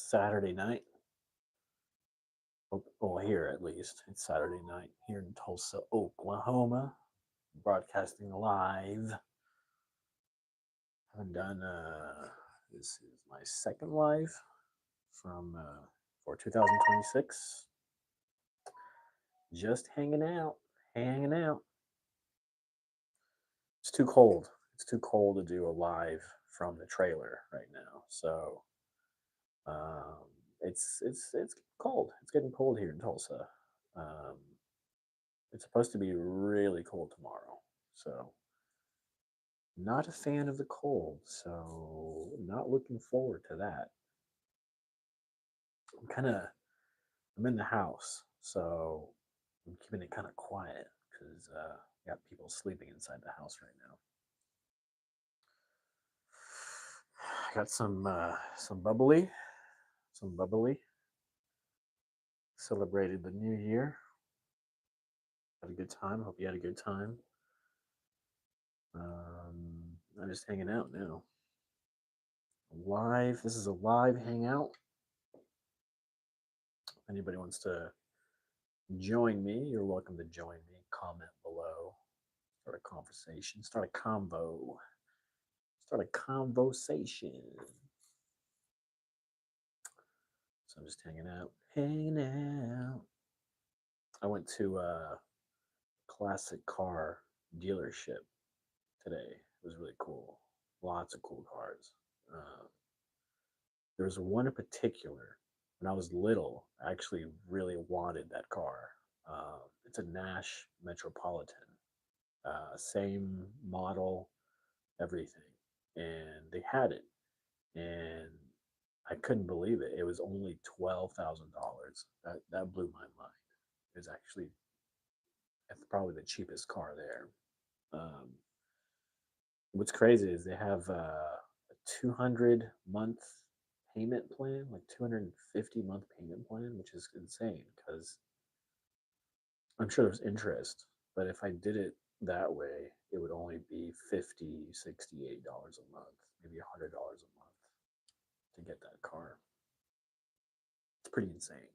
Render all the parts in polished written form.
Saturday night. Well, here at least. It's Saturday night here in Tulsa, Oklahoma. Broadcasting live. I've done, this is my second live from, for 2026. Just hanging out, hanging out. It's too cold. It's too cold to do a live from the trailer right now. So, um, it's cold. It's getting cold here in Tulsa. Um, it's supposed to be really cold tomorrow. So, not a fan of the cold. So, not looking forward to that. I'm kind of I'm in the house, so I'm keeping it kind of quiet because got people sleeping inside the house right now. I got some bubbly, some bubbly. Celebrated the new year. Had a good time. Hope you had a good time. I'm just hanging out now. Live. This is a live hangout. If anybody wants to join me, you're welcome to join me. Comment below. Start a conversation. Start a convo. Start a conversation. So I'm just hanging out. Hanging out. I went to a classic car dealership today. It was really cool. Lots of cool cars. Um, there was one in particular. When I was little, I actually really wanted that car. It's a Nash Metropolitan, same model, everything, and they had it, and I couldn't believe it. It was only $12,000. That blew my mind. It was actually probably the cheapest car there. Um, what's crazy is they have a 200-month payment plan, like 250-month payment plan, which is insane because I'm sure there's interest, but if I did it that way, it would only be $68 a month, maybe $100 a month to get that car. It's pretty insane.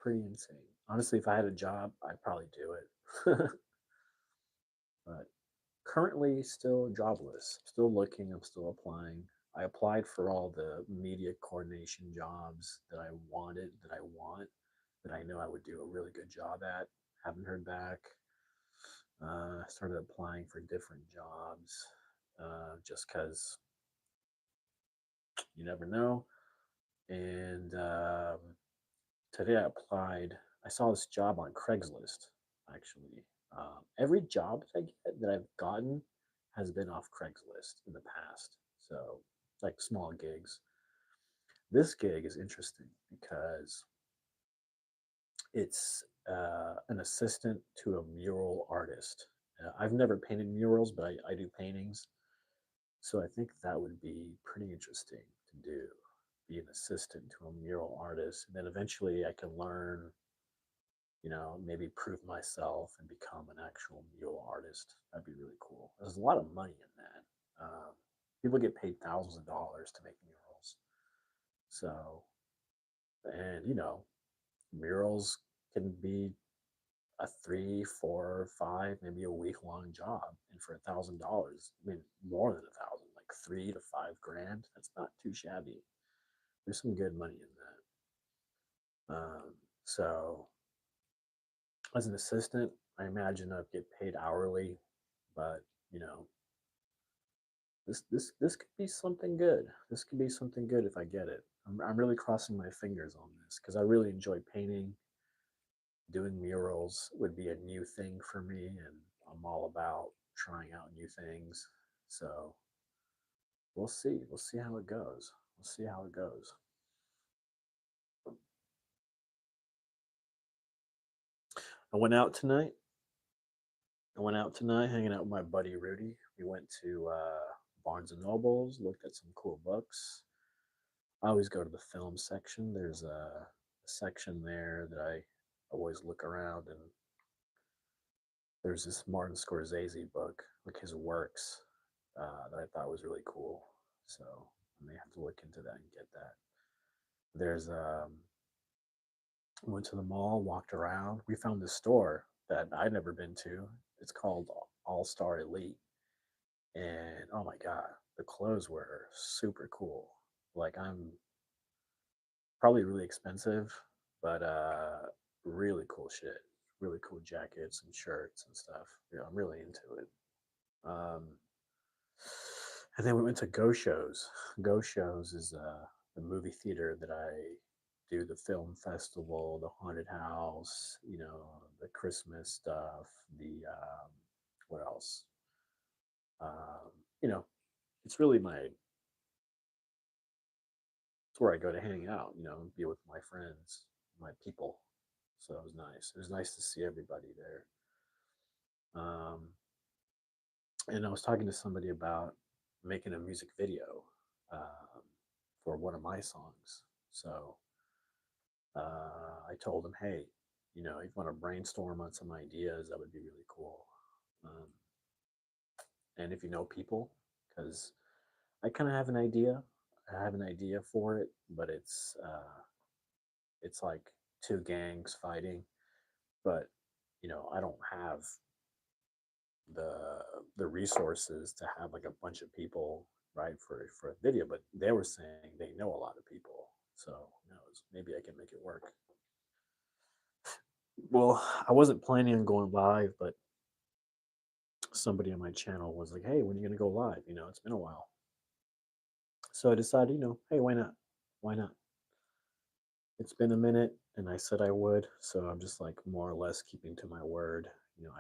Pretty insane. Honestly, if I had a job, I'd probably do it. But currently, still jobless. Still looking. I'm still applying. I applied for all the media coordination jobs that I wanted, that I want, that I know I would do a really good job at. Haven't heard back. Started applying for different jobs just because you never know. And today I applied. I saw this job on Craigslist, actually. Every job that I get that I've gotten has been off Craigslist in the past. So, like small gigs. This gig is interesting because it's an assistant to a mural artist. I've never painted murals, but I do paintings. So I think that would be pretty interesting to do, be an assistant to a mural artist. And then eventually I can learn, maybe prove myself and become an actual mural artist. That'd be really cool. There's a lot of money in that. People get paid thousands of dollars to make murals. So, and murals can be a 3, 4, 5, maybe a week long job, and for $1,000, I mean more than 1,000, like 3 to 5 grand. That's not too shabby. There's some good money in that. So as an assistant, I imagine I'd get paid hourly, but you know, this could be something good. This could be something good if I get it. I'm really crossing my fingers on this because I really enjoy painting. Doing murals would be a new thing for me, and I'm all about trying out new things. So we'll see. We'll see how it goes. We'll see how it goes. I went out tonight. I went out tonight hanging out with my buddy Rudy. We went to Barnes and Nobles, looked at some cool books. I always go to the film section. There's a section there that I always look around, and there's this Martin Scorsese book, like his works, that I thought was really cool. So I may have to look into that and get that. There's went to the mall, walked around. We found this store that I'd never been to. It's called All Star Elite, and oh my god, the clothes were super cool. Like I'm probably really expensive, but really cool shit. Really cool jackets and shirts and stuff. Yeah, I'm really into it. Um, and then we went to Go Shows. Go Shows is the movie theater that I do the film festival, the haunted house, the Christmas stuff, the what else? Um, you know, it's really it's where I go to hang out, be with my friends, my people. So it was nice. It was nice to see everybody there. Um, and I was talking to somebody about making a music video for one of my songs. So I told him, hey, if you want to brainstorm on some ideas, that would be really cool. Um, and if you know people, because I kind of have an idea, I have an idea for it, but it's like two gangs fighting, but I don't have the the resources to have like a bunch of people right for a video. But they were saying they know a lot of people, so who knows, maybe I can make it work. Well, I wasn't planning on going live, but somebody on my channel was like, hey, when are you going to go live? It's been a while. So I decided, hey, why not? Why not? It's been a minute and I said I would, so I'm just like more or less keeping to my word.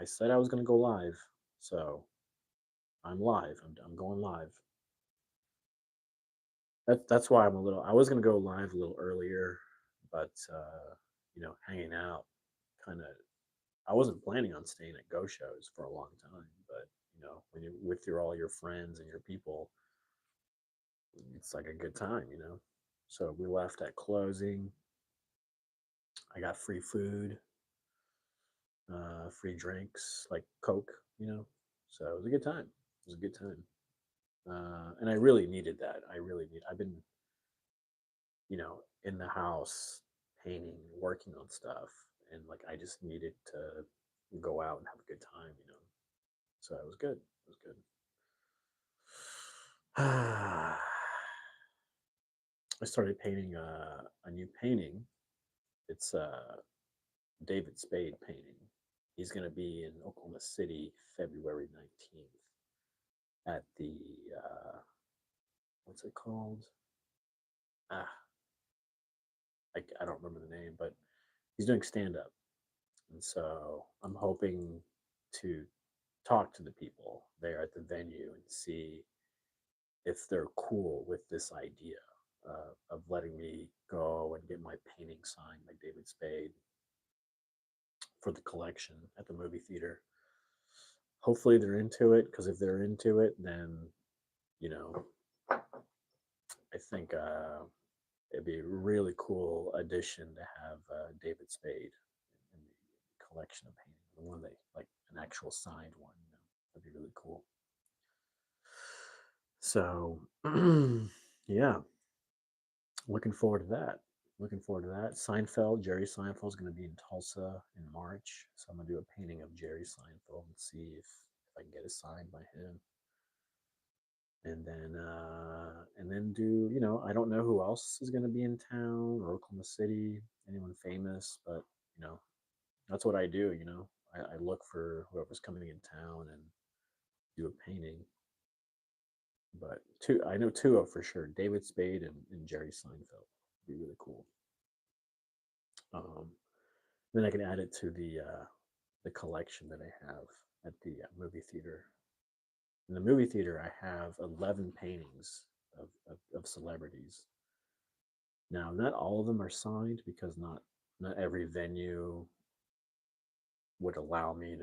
I said I was going to go live, so I'm live. I'm going live. That's why I was gonna go live a little earlier, but hanging out kind of. I wasn't planning on staying at Go shows for a long time, but when you're with all your friends and your people, it's like a good time. So we left at closing. I got free food, free drinks like Coke. So it was a good time. It was a good time, and I really needed that. I really need. I've been in the house painting, working on stuff, and like I just needed to go out and have a good time. So it was good. It was good. I started painting a new painting. It's a David Spade painting. He's going to be in Oklahoma City February 19th at the, what's it called? Ah, I don't remember the name, but he's doing stand up. And so I'm hoping to talk to the people there at the venue and see if they're cool with this idea of letting me go and get my painting signed by David Spade for the collection at the movie theater. Hopefully they're into it, because if they're into it, then you know I think it'd be a really cool addition to have David Spade in the collection of paintings. The one they like an actual signed one. That'd be really cool. So yeah, looking forward to that. Looking forward to that. Seinfeld, Jerry Seinfeld is going to be in Tulsa in March, so I'm going to do a painting of Jerry Seinfeld and see if I can get it signed by him. And then do I don't know who else is going to be in town or Oklahoma City, anyone famous, but you know that's what I do. I look for whoever's coming in town and do a painting. But I know two of for sure: David Spade and Jerry Seinfeld. Be really cool. Um, then I can add it to the collection that I have at the movie theater. In the movie theater, I have 11 paintings of celebrities. Now, not all of them are signed, because not every venue would allow me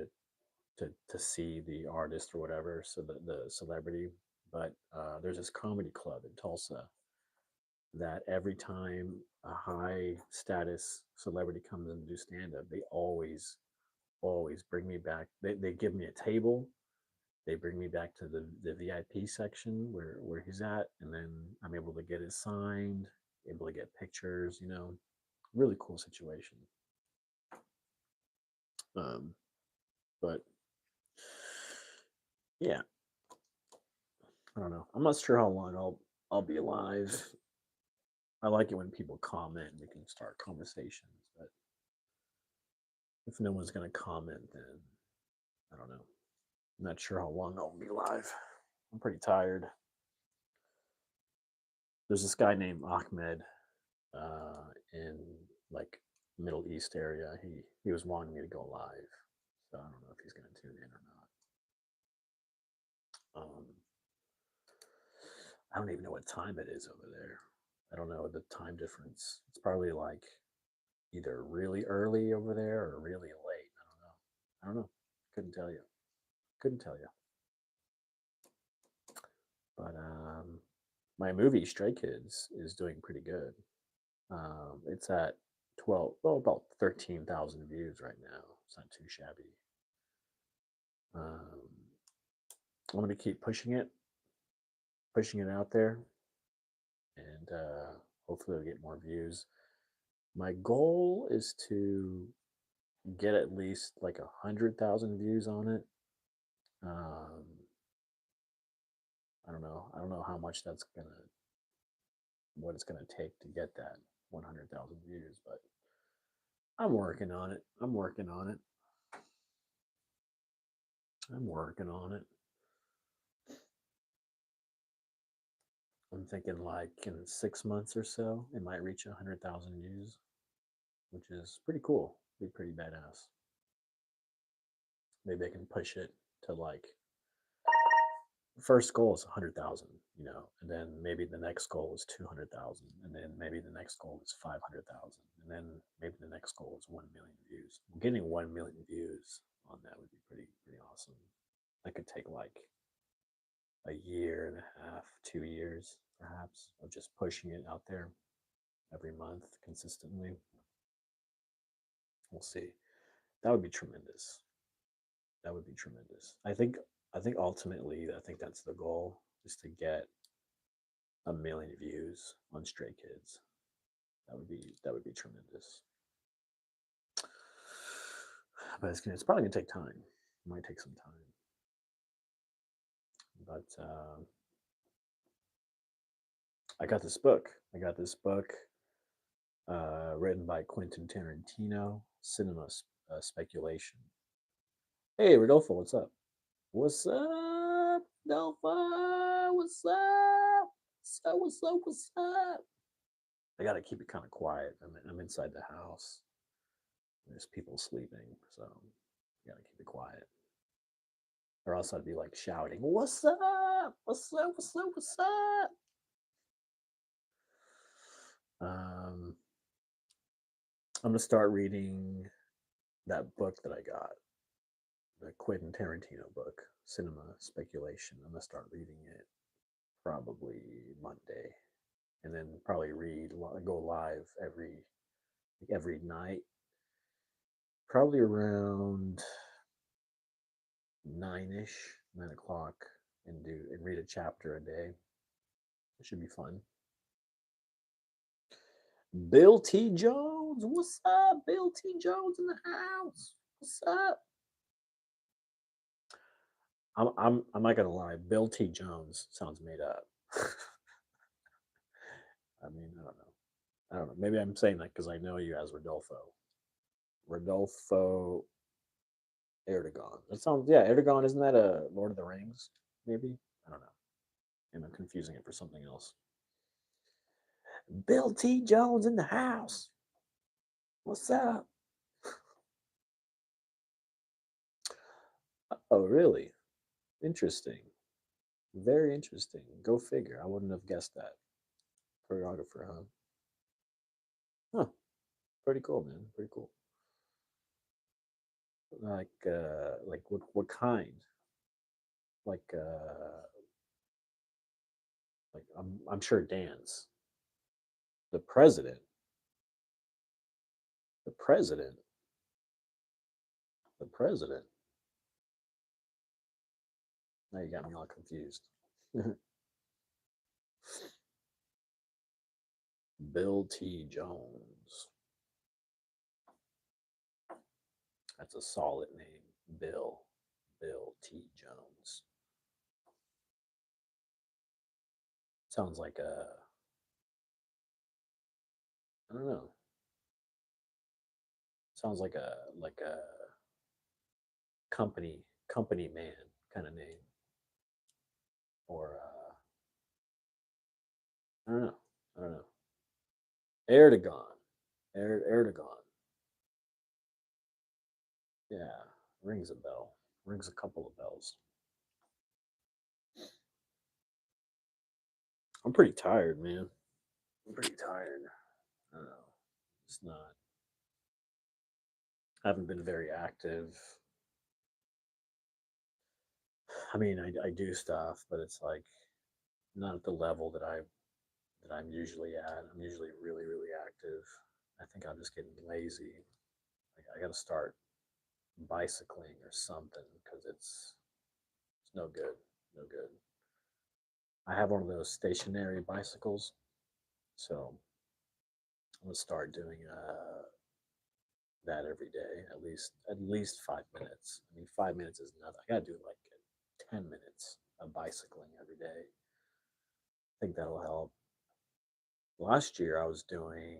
to see the artist or whatever, so the celebrity. But there's this comedy club in Tulsa that every time a high status celebrity comes in to do stand up, they always bring me back. They give me a table. They bring me back to the VIP section where he's at, and then I'm able to get it signed. able to get pictures, really cool situation. Um, but yeah, I don't know. I'm not sure how long I'll be alive. I like it when people comment and we can start conversations, but if no one's gonna comment, then I don't know. I'm not sure how long I'll be alive. I'm pretty tired. There's this guy named Ahmed in like Middle East area. He was wanting me to go live, so I don't know if he's gonna tune in or not. I don't even know what time it is over there. I don't know the time difference. It's probably like either really early over there or really late. I don't know. I don't know. Couldn't tell you. Couldn't tell you. But my movie Stray Kids is doing pretty good. It's at 12, well, about 13,000 views right now. It's not too shabby. Um, I'm going to keep pushing it out there, and hopefully it'll get more views. My goal is to get at least like 100,000 views on it. Um, I don't know. I don't know how much what it's gonna take to get that 100,000 views, but I'm working on it. I'm working on it. I'm working on it. I'm thinking like in 6 months or so, it might reach 100,000 views, which is pretty cool. Be pretty badass. Maybe I can push it to like first goal is 100,000, and then maybe the next goal is 200,000, and then maybe the next goal is 500,000, and then maybe the next goal is 1 million views. Getting 1 million views on that would be pretty awesome. That could take like a year and a half, 2 years perhaps of just pushing it out there every month consistently. We'll see. That would be tremendous. That would be tremendous. I think ultimately I think that's the goal is to get 1 million views on Stray Kids. That would be tremendous. But it's probably gonna take time. It might take some time. But I got this book. Written by Quentin Tarantino, Cinema Speculation. Hey, Rodolfo, what's up? What's up, Rodolfo? What's up? What's up? I gotta keep it kind of quiet. I'm inside the house. There's people sleeping, so I gotta keep it quiet. Or else I'd be like shouting, "What's up? What's up? What's up? What's up?" Um, I'm gonna start reading that book that I got, the Quentin Tarantino book, Cinema Speculation. I'm gonna start reading it probably Monday, and then probably go live every night, probably around 9ish, 9 o'clock, and read a chapter a day. It should be fun. Bill T. Jones, what's up? Bill T. Jones in the house. What's up? I'm not gonna lie. Bill T. Jones sounds made up. I mean, I don't know. I don't know. Maybe I'm saying that because I know you as Rodolfo. Rodolfo Erdogan. That sounds, yeah, Erdogan. Isn't that a Lord of the Rings? Maybe, I don't know. And I'm confusing it for something else. Bill T. Jones in the house. What's up? Oh, really? Interesting. Very interesting. Go figure. I wouldn't have guessed that. Choreographer, huh? Huh. Pretty cool, man. Pretty cool. Like what kind? Like like I'm sure dance. The president. The president. The president. Now you got me all confused. Bill T. Jones. That's a solid name. Bill. Bill T. Jones. Sounds like a, I don't know. Sounds like a company man kind of name, or I don't know. I don't know. Erdogan. Erdogan. Yeah, rings a bell. Rings a couple of bells. I'm pretty tired, man. I'm pretty tired. I don't know. It's not. I haven't been very active. I mean, I do stuff, but it's like not at the level that I'm usually at. I'm usually really really active. I think I'm just getting lazy. Like I got to start bicycling or something because it's no good. No good. I have one of those stationary bicycles, so I'm gonna start doing that every day, at least 5 minutes. I mean, 5 minutes is nothing. I gotta do like 10 minutes of bicycling every day. I think that'll help. Last year, I was doing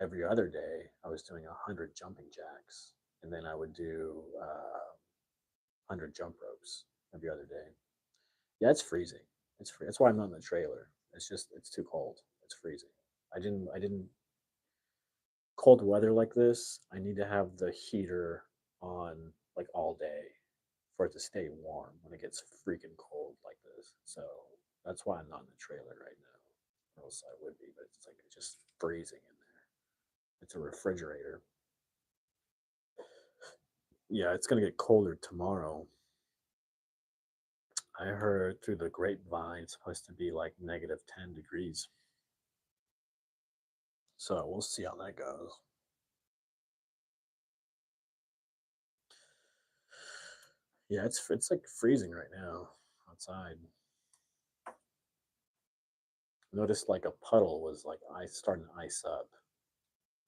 every other day. I was doing 100 jumping jacks, and then I would do 100 jump ropes every other day. Yeah, it's freezing. It's free. That's why I'm not in the trailer. It's too cold. It's freezing. I didn't cold weather like this. I need to have the heater on like all day for it to stay warm when it gets freaking cold like this. So that's why I'm not in the trailer right now. Or else I would be, but it's like it's just freezing in there. It's a refrigerator. Yeah, it's gonna get colder tomorrow. I heard through the grapevine it's supposed to be like -10 degrees. So we'll see how that goes. Yeah, it's like freezing right now outside. Noticed like a puddle was like ice starting to ice up.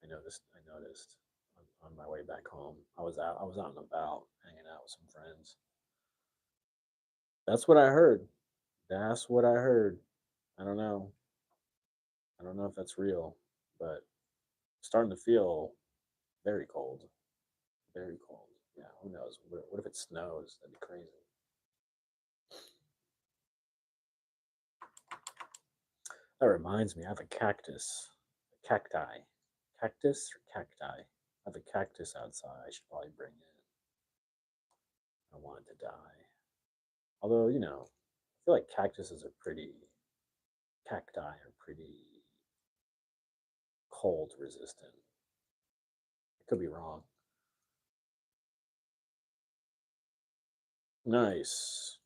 I noticed on my way back home. I was out and about hanging out with some friends. That's what I heard. That's what I heard. I don't know. I don't know if that's real, but starting to feel very cold. Very cold. Yeah, who knows? What if it snows? That'd be crazy. That reminds me, I have a cactus. Cacti. Cactus or cacti? I have a cactus outside. I should probably bring it. I don't want it to die. Although, I feel like cactuses are pretty, cacti are pretty cold resistant. I could be wrong. Nice.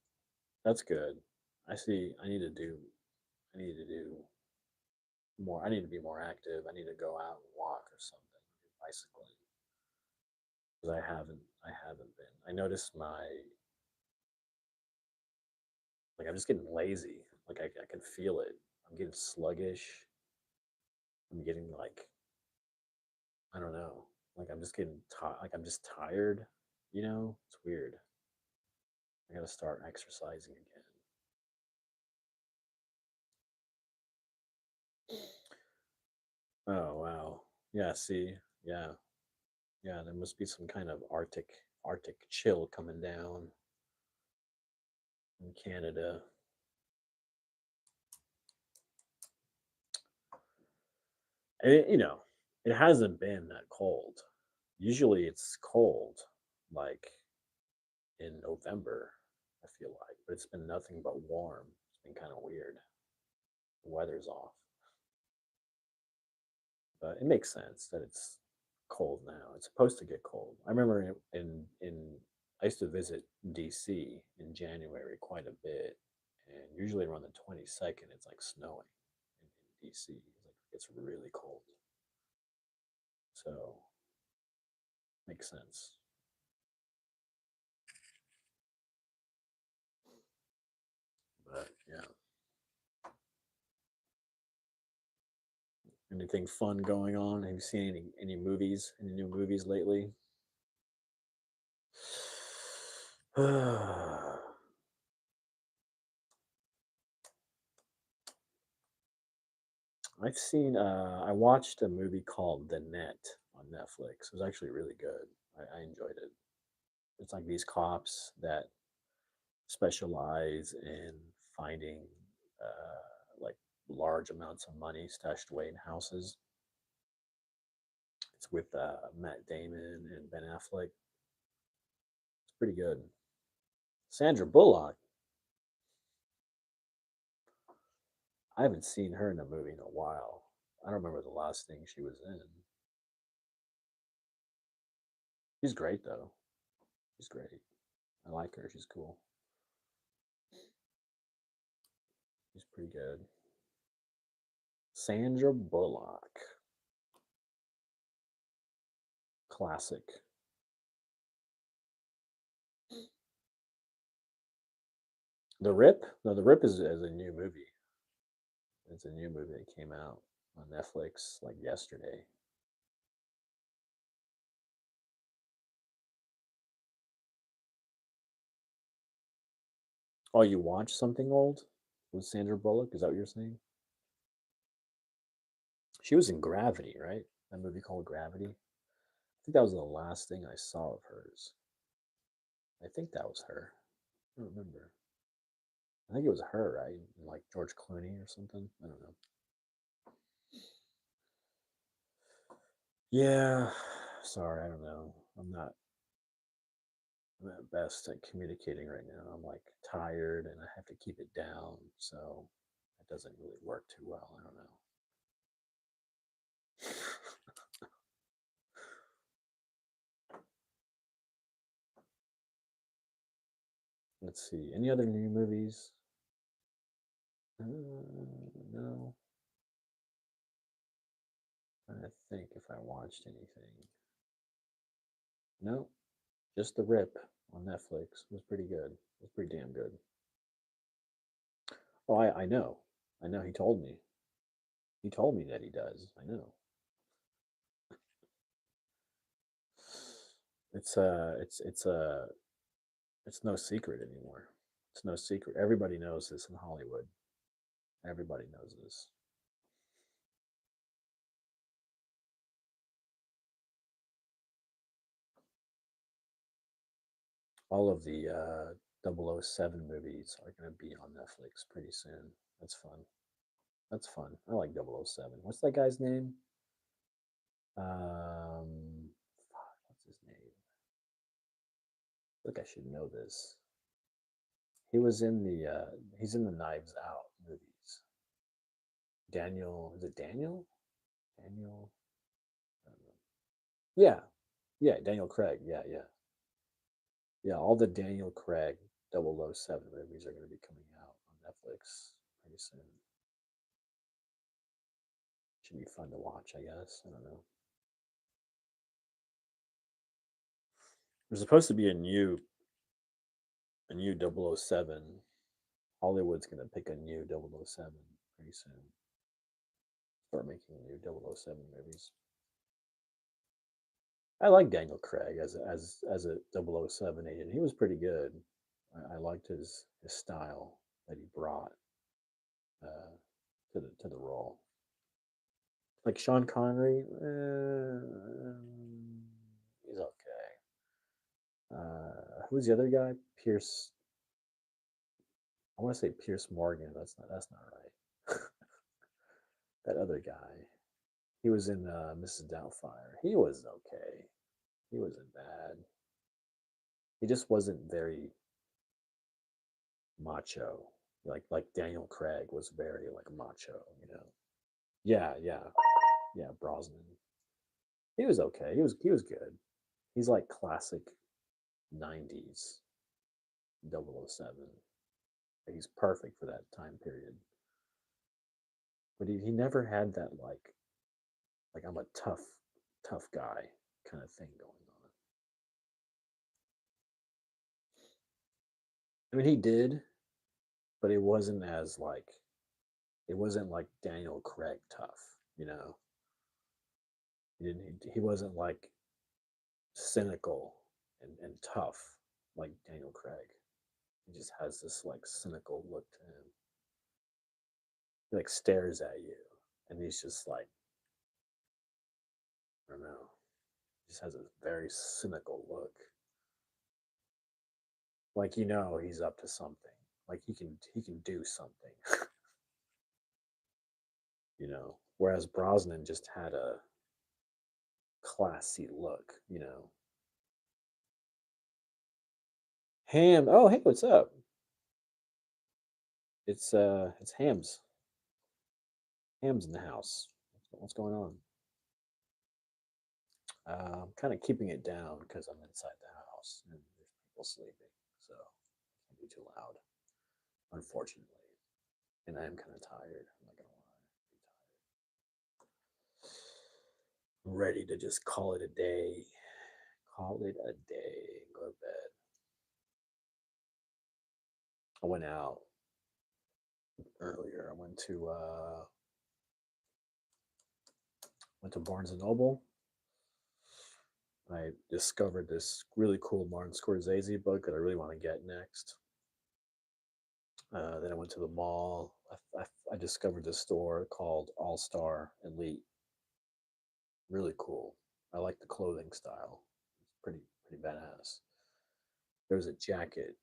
That's good. I see. I need to do more. I need to be more active. I need to go out and walk or something, bicycling, because I haven't been. I noticed like I'm just getting lazy. Like I can feel it. I'm getting sluggish. I'm getting like, I don't know. Like I'm just getting tired. Like I'm just tired. It's weird. I gotta start exercising again. Oh wow. Yeah. See. Yeah. Yeah. There must be some kind of Arctic chill coming down in Canada. And it hasn't been that cold. Usually it's cold, like in November. I feel like, but it's been nothing but warm. It's been kind of weird. The weather's off, but it makes sense that it's cold now. It's supposed to get cold. I remember in I used to visit DC in January quite a bit, and usually around the 22nd, it's like snowing in DC. Like it's really cold, so makes sense. But yeah, Anything fun going on? Have you seen any movies? Any new movies lately? I've seen. I watched a movie called The Net on Netflix. It was actually really good. I enjoyed it. It's like these cops that specialize in finding like large amounts of money stashed away in houses. It's with Matt Damon and Ben Affleck. It's pretty good. Sandra Bullock. I haven't seen her in a movie in a while. I don't remember the last thing she was in. She's great though. She's great. I like her. She's cool. She's pretty good. Sandra Bullock. Classic. The Rip? No, The Rip is a new movie. It's a new movie that came out on Netflix like yesterday. Oh, you watched something old with Sandra Bullock? Is that what you're saying? She was in Gravity, right? That movie called Gravity. I think that was the last thing I saw of hers. I think that was her. I don't remember. I think it was her, right? Like George Clooney or something. I don't know. Yeah. Sorry, I don't know. I'm not best at communicating right now. I'm like tired and I have to keep it down, so it doesn't really work too well. I don't know. Let's see. Any other new movies? No. I think if I watched anything. No, just The Rip on Netflix. It was pretty good. It was pretty damn good. Oh, I know. I know. He told me. He told me that he does. I know. It's no secret anymore. It's no secret. Everybody knows this in Hollywood. Everybody knows this. All of the 007 movies are going to be on Netflix pretty soon. That's fun. That's fun. I like 007. What's that guy's name? What's his name? Look, I should know this. He was in the he's in the Knives Out movies. Daniel, is it Daniel? Daniel? I don't know. Yeah, yeah, Daniel Craig. Yeah, yeah, yeah. All the Daniel Craig 007 movies are going to be coming out on Netflix pretty soon. Should be fun to watch, I guess. I don't know. There's supposed to be a new 007. Hollywood's going to pick a new 007 pretty soon. Start making new 007 movies. I like Daniel Craig as a 007 agent. He was pretty good. I liked his style that he brought uh, to the role. Like Sean Connery, he's okay. Who's the other guy? Pierce. I want to say Pierce Morgan. That's not right. That other guy. He was in Mrs. Doubtfire. He was okay. He wasn't bad. He just wasn't very macho. Like Daniel Craig was very like macho. Yeah, yeah, yeah. Brosnan. He was okay. He was good. He's like classic '90s 007. He's perfect for that time period. But he never had that like I'm a tough guy kind of thing going on. I mean, he did, but it wasn't like Daniel Craig tough. He wasn't like cynical and tough like Daniel Craig. He just has this like cynical look to him. He like stares at you, and he's just like, I don't know. He just has a very cynical look. Like he's up to something. Like he can do something. Whereas Brosnan just had a classy look. Ham. Oh, hey, what's up? It's Hams. Hams in the house. What's going on? I'm kind of keeping it down because I'm inside the house and there's people sleeping, so it can't be too loud, unfortunately. And I am kind of tired. I'm not gonna lie. I'm ready to just call it a day. Call it a day. Go to bed. I went out earlier. I went to Barnes and Noble. I discovered this really cool Martin Scorsese book that I really want to get next. Then I went to the mall. I discovered this store called All Star Elite. Really cool. I like the clothing style. It's pretty badass. There's a jacket,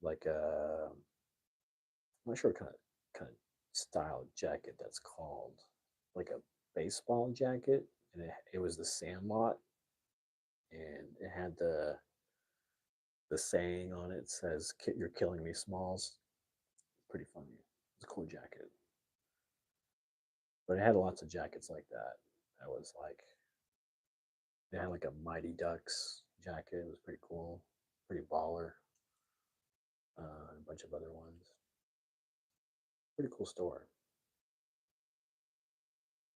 like I'm not sure what kind of style jacket that's called, like a baseball jacket, and it was the Sandlot, and it had the saying on it, says "You're killing me, Smalls." Pretty funny. It's a cool jacket, but it had lots of jackets like that. That was like they had like a Mighty Ducks jacket. It was pretty cool, pretty baller. And a bunch of other ones. Pretty cool store.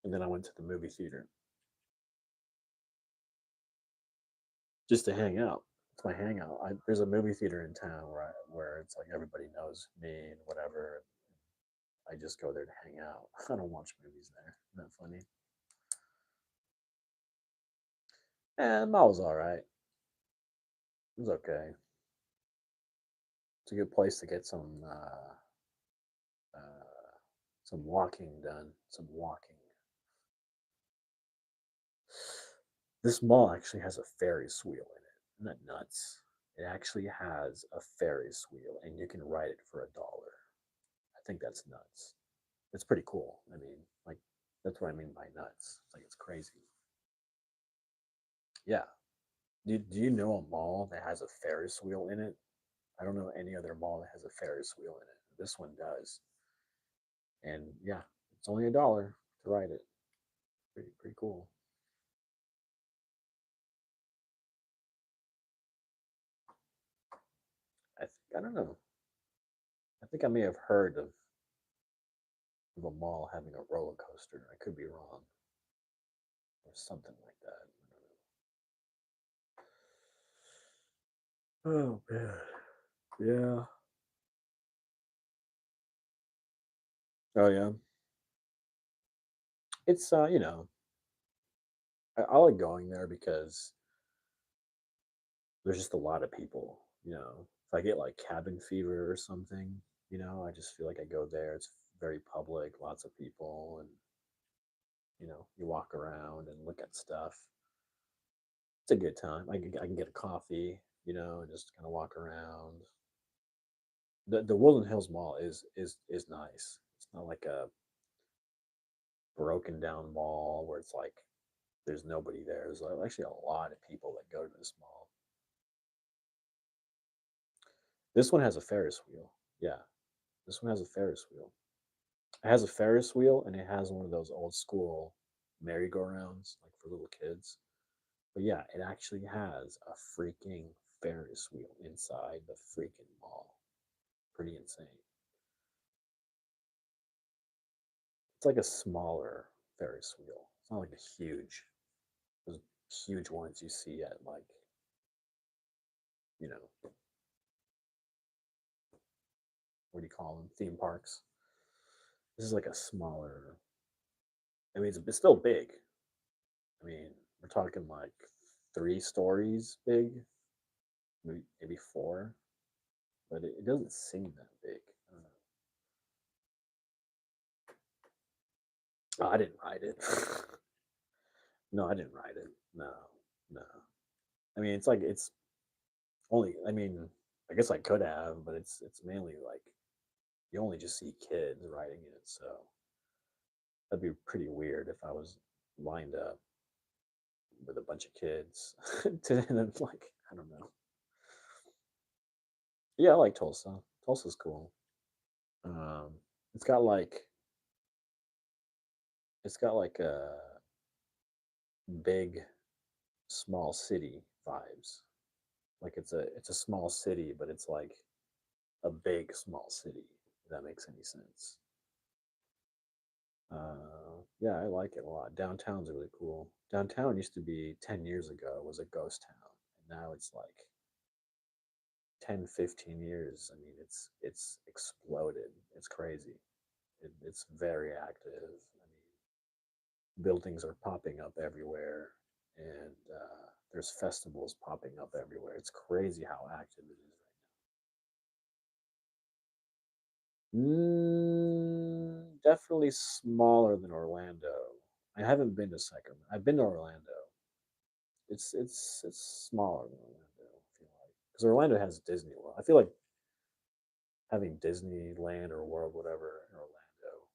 And then I went to the movie theater just to hang out. It's my hangout. There's a movie theater in town where it's like everybody knows me and whatever. I just go there to hang out. I don't watch movies there. Isn't that funny? And mall was all right. It was okay. It's a good place to get some walking done. Some walking. This mall actually has a Ferris wheel in it. Isn't that nuts? It actually has a Ferris wheel, and you can ride it for $1. I think that's nuts. It's pretty cool. I mean, like, that's what I mean by nuts. It's like it's crazy. Yeah. Do you know a mall that has a Ferris wheel in it? I don't know any other mall that has a Ferris wheel in it. This one does, and yeah, it's only $1 to ride it. Pretty cool. I don't know. I think I may have heard of a mall having a roller coaster. I could be wrong, or something like that. Oh man, yeah. Oh yeah. It's I like going there because there's just a lot of people. If I get like cabin fever or something, I just feel like I go there. It's very public, lots of people, and you walk around and look at stuff. It's a good time. I can get a coffee, and just kind of walk around. The Woodland Hills Mall is nice. It's not like a broken down mall where it's like there's nobody there. There's actually a lot of people that go to this mall. This one has a Ferris wheel. Yeah, this one has a Ferris wheel. It has a Ferris wheel and it has one of those old school merry-go-rounds like for little kids. But yeah, it actually has a freaking Ferris wheel inside the freaking mall. Pretty insane. It's like a smaller Ferris wheel. It's not like a those huge ones you see at like, you know, what do you call them? Theme parks. This is like a smaller. I mean, it's still big. I mean, We're talking like 3 stories big, maybe four, but it doesn't seem that big. I don't know. Oh, I didn't write it. No, I didn't write it. No, no. I mean, it's only. I mean, I guess I could have, but it's mainly like you only just see kids writing it, so that'd be pretty weird if I was lined up with a bunch of kids to like I don't know. Yeah, I like Tulsa. Tulsa's cool. Um, it's got like a big small city vibes. Like it's a small city, but it's like a big small city. If that makes any sense. Yeah, I like it a lot. Downtown's really cool. Downtown used to be 10 years ago was a ghost town, and now it's like 10, 15 years. I mean, it's exploded. It's crazy. It's very active. I mean, buildings are popping up everywhere, and there's festivals popping up everywhere. It's crazy how active it is right now. Definitely smaller than Orlando. I haven't been to Sacramento. I've been to Orlando. It's smaller than Orlando. I feel like because Orlando has Disney World. I feel like having Disneyland or World whatever in Orlando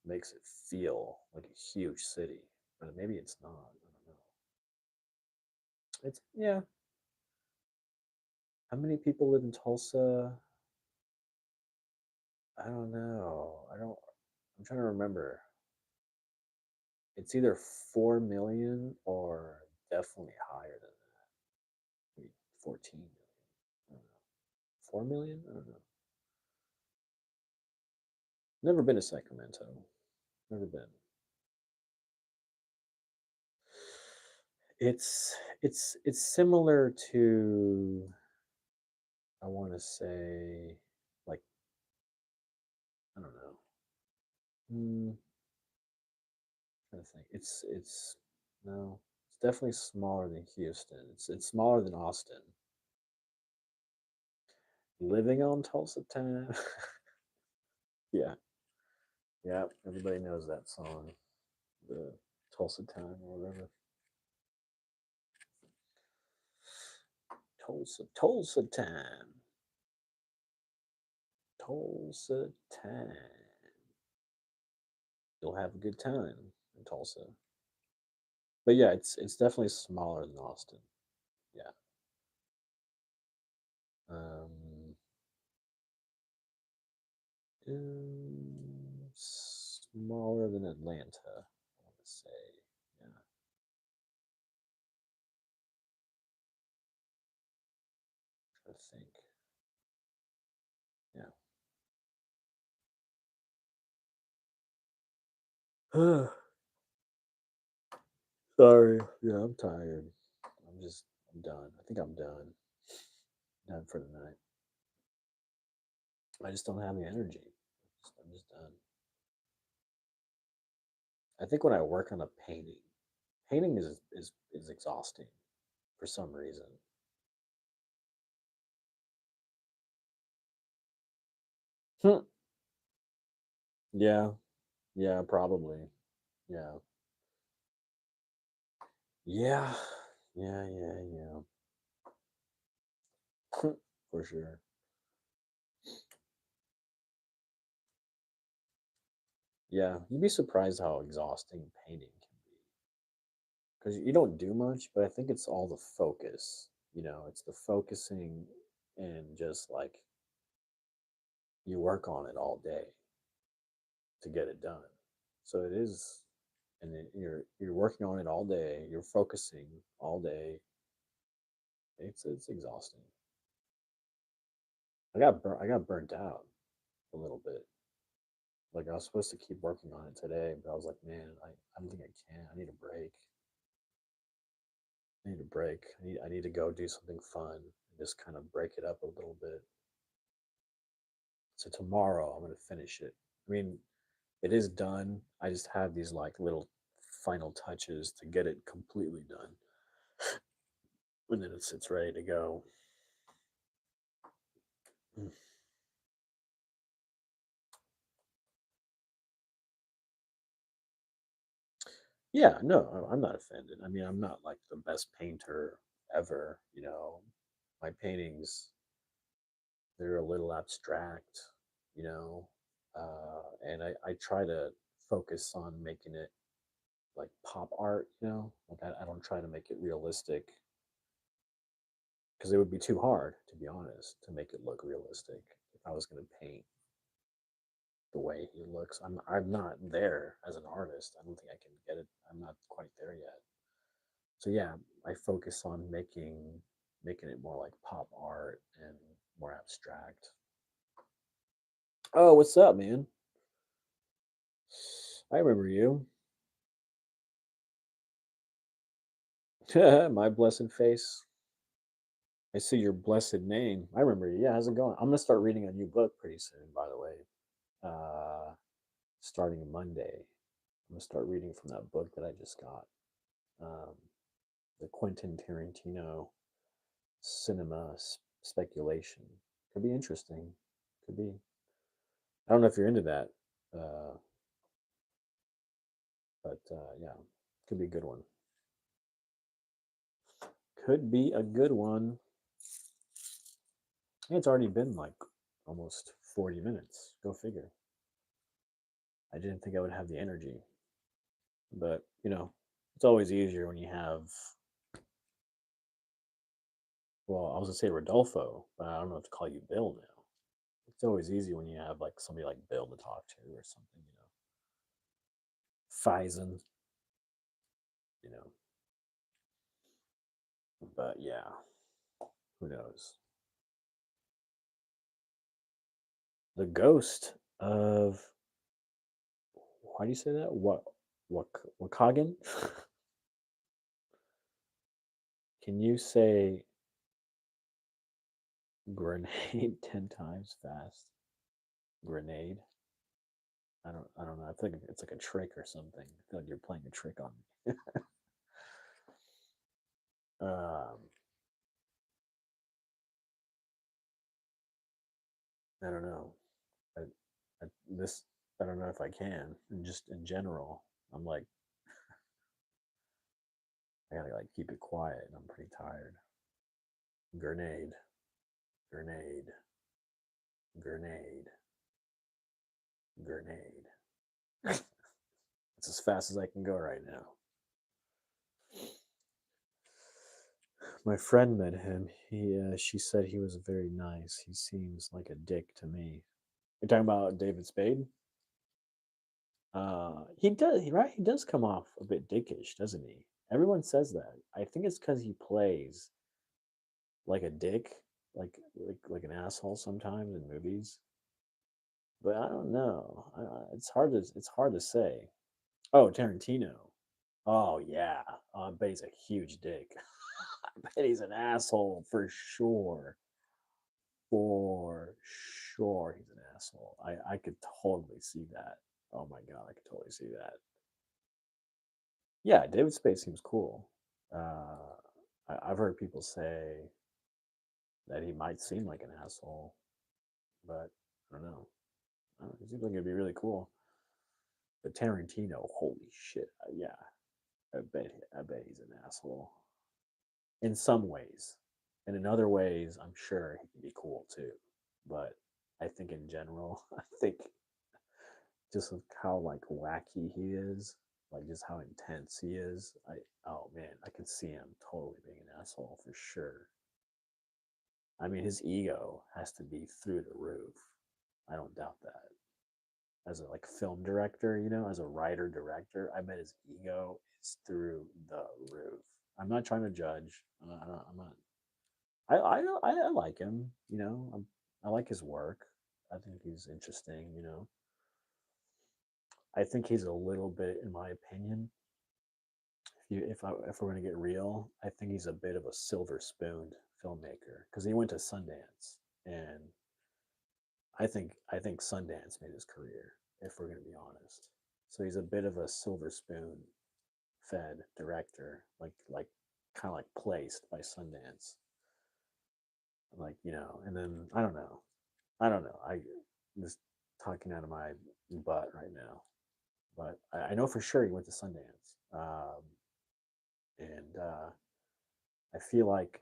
makes it feel like a huge city, but maybe it's not. I don't know. It's yeah. How many people live in Tulsa? I don't know. I don't. I'm trying to remember. It's either 4 million or definitely higher than that. Maybe 14 million. I don't know. 4 million? I don't know. Never been to Sacramento. Never been. It's similar to I want to say like I don't know. Hmm, trying to think. It's no. It's definitely smaller than Houston. It's smaller than Austin. Living on Tulsa time. Yeah, yeah. Everybody knows that song, the Tulsa time or whatever. Tulsa time, Tulsa time. You'll have a good time in Tulsa. But yeah, it's definitely smaller than Austin. Yeah. Um, smaller than Atlanta, I want to say. Yeah, I think. Yeah. Sorry. Yeah, I'm tired. I'm done. I think I'm done. Done for the night. I just don't have the energy. I'm just done. I think when I work on a painting, painting is exhausting for some reason. Hmm. Yeah, yeah, probably. Yeah, yeah, yeah. For sure. Yeah, you'd be surprised how exhausting painting can be because you don't do much, but I think it's all the focus. It's the focusing and just like you work on it all day to get it done. So it is, and you're working on it all day. You're focusing all day. It's exhausting. I got burnt out a little bit. Like I was supposed to keep working on it today, but I was like, man, I don't think I can. I need a break. I need a break. I need to go do something fun and just kind of break it up a little bit. So tomorrow I'm gonna finish it. I mean, it is done. I just have these like little final touches to get it completely done, and then it's ready to go. Mm. Yeah, no, I'm not offended. I mean, I'm not like the best painter ever. My paintings, they're a little abstract, and I try to focus on making it like pop art. Like I don't try to make it realistic because it would be too hard, to be honest, to make it look realistic if I was going to paint the way he looks. I'm not there as an artist. I don't think I can get it. I'm not quite there yet. So yeah, I focus on making it more like pop art and more abstract. Oh, what's up, man? I remember you. My blessed face. I see your blessed name. I remember you. Yeah, how's it going? I'm gonna start reading a new book pretty soon, by the way. Uh, Starting Monday. I'm gonna start reading from that book that I just got. Um, the Quentin Tarantino cinema speculation. Could be interesting. Could be. I don't know if you're into that, uh, but yeah, could be a good one. Could be a good one. It's already been like almost 40 minutes. Go figure. I didn't think I would have the energy, but it's always easier when you have. Well, I was gonna say Rodolfo, but I don't know what to call you Bill now. It's always easy when you have like somebody like Bill to talk to or something. Faison, you know. But yeah, who knows? The ghost of, why do you say that? What Wakagan? Can you say grenade 10 times fast? Grenade. I don't know. I feel like it's like a trick or something. I feel like you're playing a trick on me. um, I don't know. I, this I don't know if I can. And just in general, I'm like I gotta like keep it quiet. And I'm pretty tired. Grenade, grenade, grenade, grenade. It's as fast as I can go right now. My friend met him. She said he was very nice. He seems like a dick to me. You're talking about David Spade? He does, right? He does come off a bit dickish, doesn't he? Everyone says that. I think it's because he plays like a dick, like an asshole sometimes in movies. But I don't know. It's hard to say. Oh, Tarantino. Oh yeah. I bet he's a huge dick. I bet he's an asshole for sure. For sure, he's an asshole. I could totally see that. Oh my god, I could totally see that. Yeah, David Spade seems cool. I've heard people say that he might seem like an asshole, but I don't know. It seems like it'd be really cool. But Tarantino, holy shit, yeah, I bet he's an asshole in some ways, and in other ways, I'm sure he can be cool too. But I think in general, I think just with how like wacky he is, like just how intense he is. Oh man, I can see him totally being an asshole for sure. I mean, his ego has to be through the roof. I don't doubt that. As a like film director, as a writer director, I bet his ego is through the roof. I'm not trying to judge. I'm not. I like him. I like his work. I think he's interesting. I think he's a little bit, in my opinion, if we're going to get real, I think he's a bit of a silver spooned filmmaker because he went to Sundance, and I think Sundance made his career. If we're going to be honest, so he's a bit of a silver spoon fed director, like kind of like placed by Sundance, like and then I don't know. I'm just talking out of my butt right now, but I know for sure he went to Sundance, and I feel like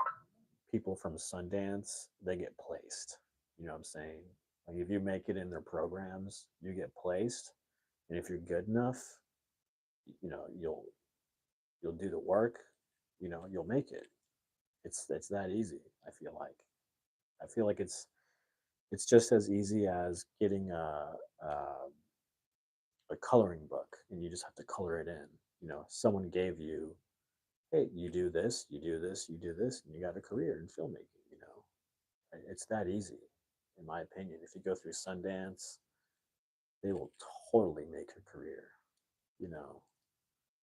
people from Sundance they get placed. You know what I'm saying? Like if you make it in their programs, you get placed, and if you're good enough, you'll do the work. You'll make it. It's that easy. I feel like it's just as easy as getting a coloring book, and you just have to color it in. Someone gave you, hey, you do this, you do this, you do this, and you got a career in filmmaking. It's that easy, in my opinion. If you go through Sundance, they will totally make a career. You know,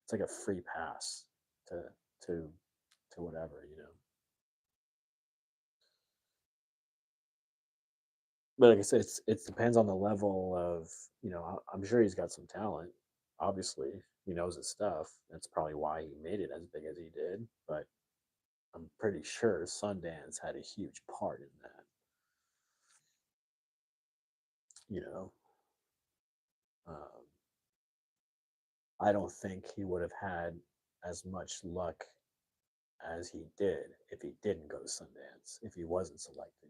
it's like a free pass to to to whatever. But like I said, it depends on the level of I'm sure he's got some talent. Obviously, he knows his stuff. That's probably why he made it as big as he did. But I'm pretty sure Sundance had a huge part in that. You know, um, I don't think he would have had as much luck as he did if he didn't go to Sundance. If he wasn't selected.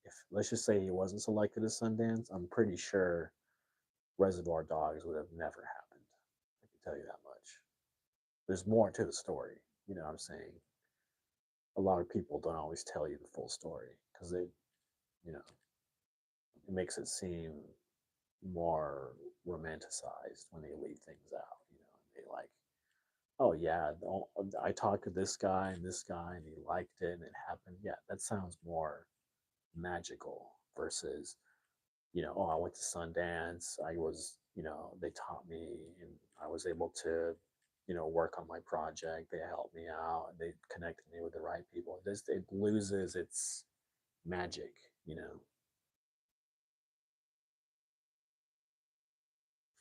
If let's just say he wasn't selected to Sundance, I'm pretty sure Reservoir Dogs would have never happened. I can tell you that much. There's more to the story. You know what I'm saying? A lot of people don't always tell you the full story because you know, it makes it seem more romanticized when they leave things out. They like, oh yeah, I talked to this guy, and he liked it, and it happened. Yeah, that sounds more magical versus oh, I went to Sundance. I was, they taught me, and I was able to, work on my project. They helped me out. They connected me with the right people. It loses its magic, you know.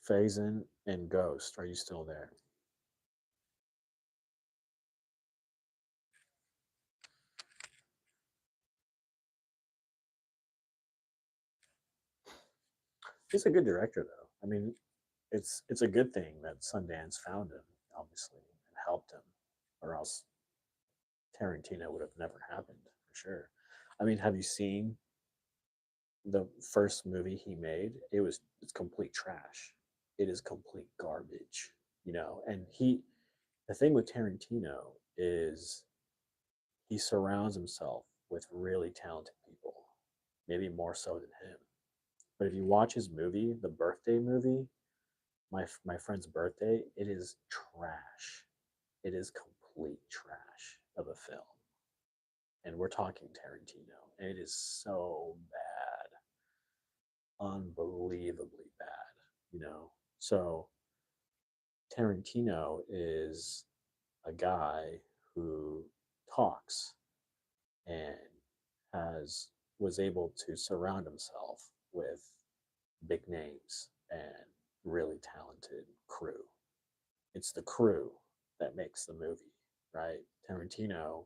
Phazon and Ghost, are you still there? He's a good director, though. I mean, it's a good thing that Sundance found him, obviously, and helped him, or else Tarantino would have never happened for sure. I mean, have you seen the first movie he made? It's complete trash. It is complete garbage, And the thing with Tarantino is he surrounds himself with really talented people, maybe more so than him. But if you watch his movie, the birthday movie, my friend's birthday, it is trash. It is complete trash of a film, and we're talking Tarantino. And it is so bad, unbelievably bad. So Tarantino is a guy who talks and has was able to surround himself with big names and really talented crew. It's the crew that makes the movie, right? Tarantino,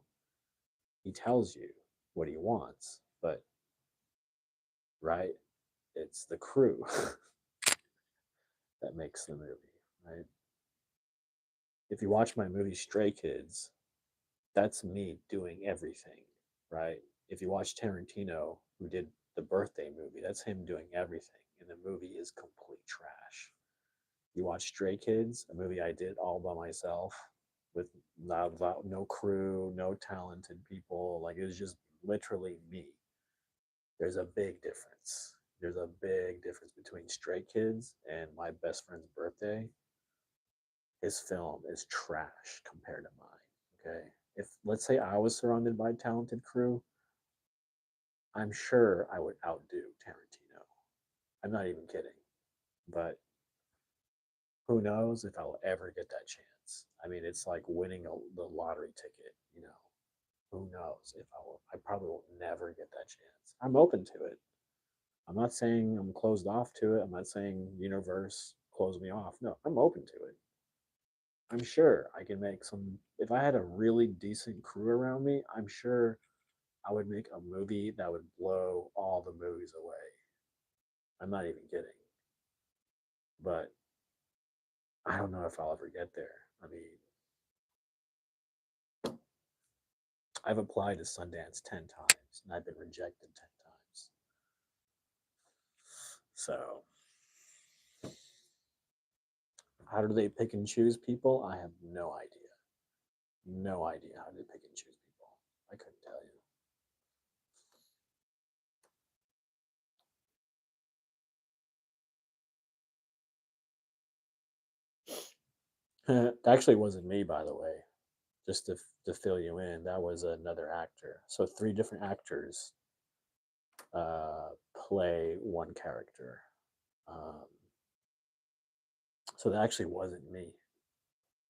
he tells you what he wants, but right, it's the crew that makes the movie, right? If you watch my movie Stray Kids, that's me doing everything, right? If you watch Tarantino, who did the birthday movie, that's him doing everything, and the movie is complete trash. You watch Stray Kids, a movie I did all by myself with no crew, no talented people. Like it was just literally me. There's a big difference. There's a big difference between Stray Kids and my best friend's birthday. His film is trash compared to mine. Okay. If let's say I was surrounded by a talented crew, I'm sure I would outdo Tarantino. I'm not even kidding. But who knows if I'll ever get that chance? I mean, it's like winning the lottery ticket. Who knows if I will? I probably will never get that chance. I'm open to it. I'm not saying I'm closed off to it. I'm not saying universe close me off. No, I'm open to it. I'm sure I can make some. If I had a really decent crew around me, I'm sure I would make a movie that would blow all the movies away. I'm not even kidding. But I don't know if I'll ever get there. I mean, I've applied to Sundance 10 times and I've been rejected 10 times. So, how do they pick and choose people? I have no idea. No idea how they pick and choose people. I couldn't tell you. It actually wasn't me, by the way. Just to fill you in, that was another actor. So three different actors uh, play one character. Um, so that actually wasn't me.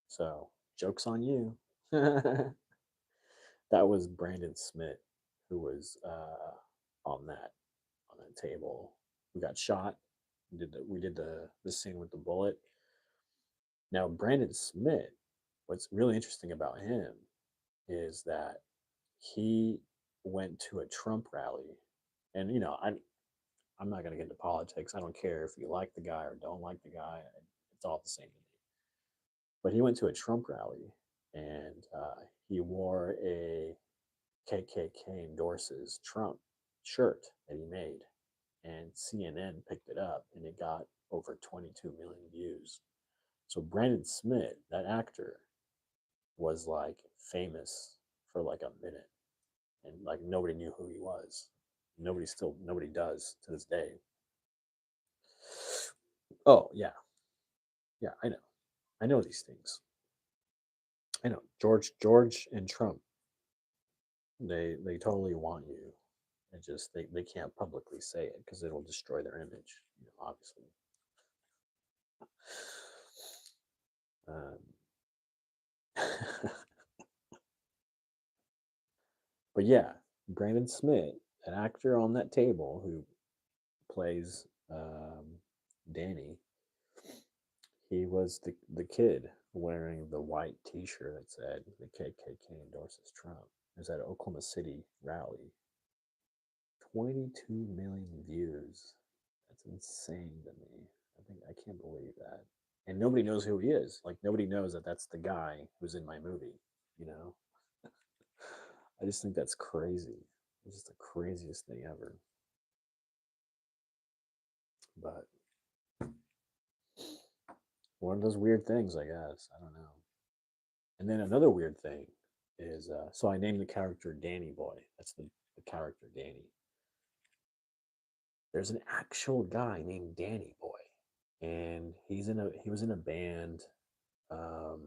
So jokes on you. That was Brandon Smith who was on that table. We got shot. We did the scene with the bullet. Now Brandon Smith, what's really interesting about him is that he went to a Trump rally, and I'm not going to get into politics. I don't care if you like the guy or don't like the guy. It's all the same to me. But he went to a Trump rally, and he wore a KKK endorses Trump shirt that he made, and CNN picked it up, and it got over 22 million views. So Brandon Smith, that actor, was like famous for like a minute, and like nobody knew who he was. Nobody does to this day. Oh yeah, yeah, I know these things. I know George and Trump. They totally want you. It just they can't publicly say it because it'll destroy their image. Obviously. Um, but yeah, Brandon Smith, an actor on that table who plays Danny, he was the kid wearing the white T-shirt that said the KKK endorses Trump. It was at an Oklahoma City rally. 22 million views. That's insane to me. I can't believe that. And nobody knows who he is. Like nobody knows that that's the guy who's in my movie. You know, I just think that's crazy. It's just the craziest thing ever. But one of those weird things, I guess. I don't know. And then another weird thing is, so I named the character Danny Boy. That's the character Danny. There's an actual guy named Danny Boy, and he was in a band um,